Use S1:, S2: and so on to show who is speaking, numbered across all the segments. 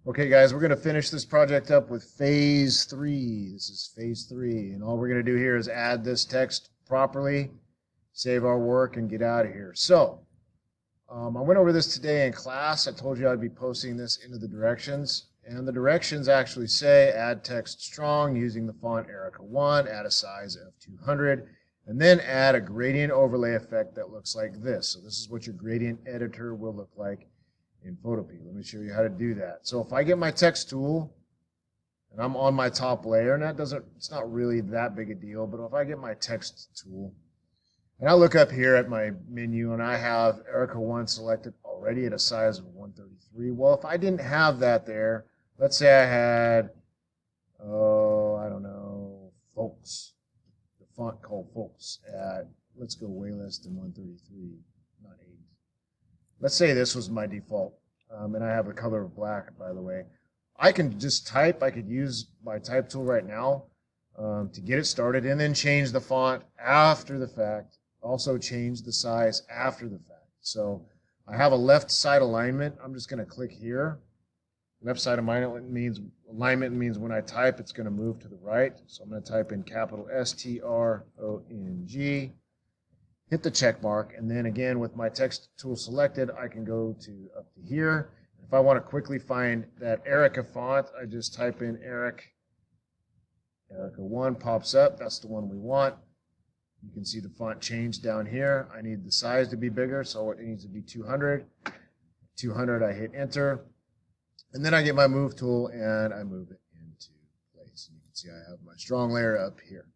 S1: Okay, guys, we're going to finish this project up with phase 3. This is phase 3, and all we're going to do here is add this text properly, save our work, and get out of here. So, I went over this today in class. I told you I'd be posting this into the directions, and the directions actually say add text strong using the font Erica 1, add a size of 200, and then add a gradient overlay effect that looks like this. So this is what your gradient editor will look like in Photopea. Let me show you how to do that. So if I get my text tool and I'm on my top layer, and it's not really that big a deal, but if I get my text tool and I look up here at my menu and I have Erica 1 selected already at a size of 133, well, if I didn't have that there, let's say I had, I don't know, Folks, the font called Folks at, let's go way less than 133, not 8. Let's say this was my default, and I have a color of black, by the way. I can just type. I could use my type tool right now to get it started and then change the font after the fact. Also change the size after the fact. So I have a left side alignment. I'm just going to click here. Left side alignment means when I type, it's going to move to the right. So I'm going to type in capital STRONG. Hit the check mark, and then again with my text tool selected, I can go to up to here. If I want to quickly find that Erica font, I just type in Erica 1 pops up. That's the one we want. You can see the font change down here. I need the size to be bigger, so it needs to be 200. 200, I hit enter, and then I get my move tool and I move it into place. You can see I have my strong layer up here.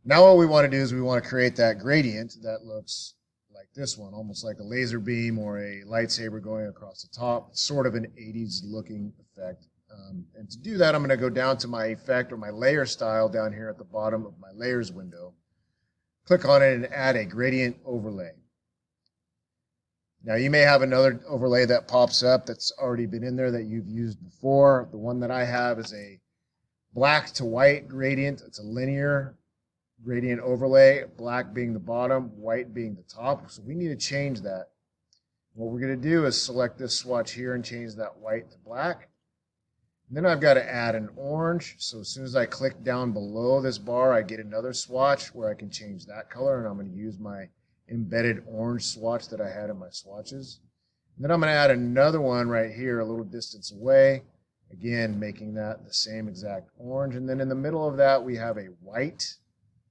S1: Now what we want to do is we want to create that gradient that looks like this one, almost like a laser beam or a lightsaber going across the top. It's sort of an 80s looking effect. And to do that, I'm going to go down to my effect or my layer style down here at the bottom of my layers window. Click on it and add a gradient overlay. Now you may have another overlay that pops up that's already been in there that you've used before. The one that I have is a black to white gradient. It's a linear gradient overlay, black being the bottom, white being the top. So we need to change that. What we're going to do is select this swatch here and change that white to black. And then I've got to add an orange. So as soon as I click down below this bar, I get another swatch where I can change that color. And I'm going to use my embedded orange swatch that I had in my swatches. And then I'm going to add another one right here a little distance away. Again, making that the same exact orange. And then in the middle of that, we have a white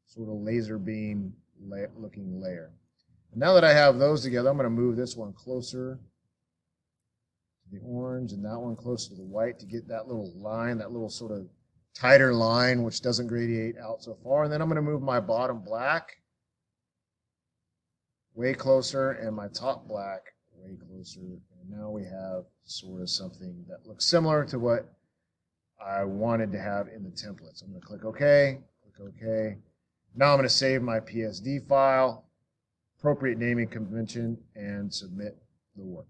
S1: sort of laser beam looking layer. And now that I have those together, I'm going to move this one closer to the orange and that one closer to the white to get that little line, that little sort of tighter line, which doesn't gradiate out so far. And then I'm going to move my bottom black way closer and my top black way closer. And now we have sort of something that looks similar to what I wanted to have in the template. So I'm going to click OK, click OK. Now I'm going to save my PSD file, appropriate naming convention, and submit the work.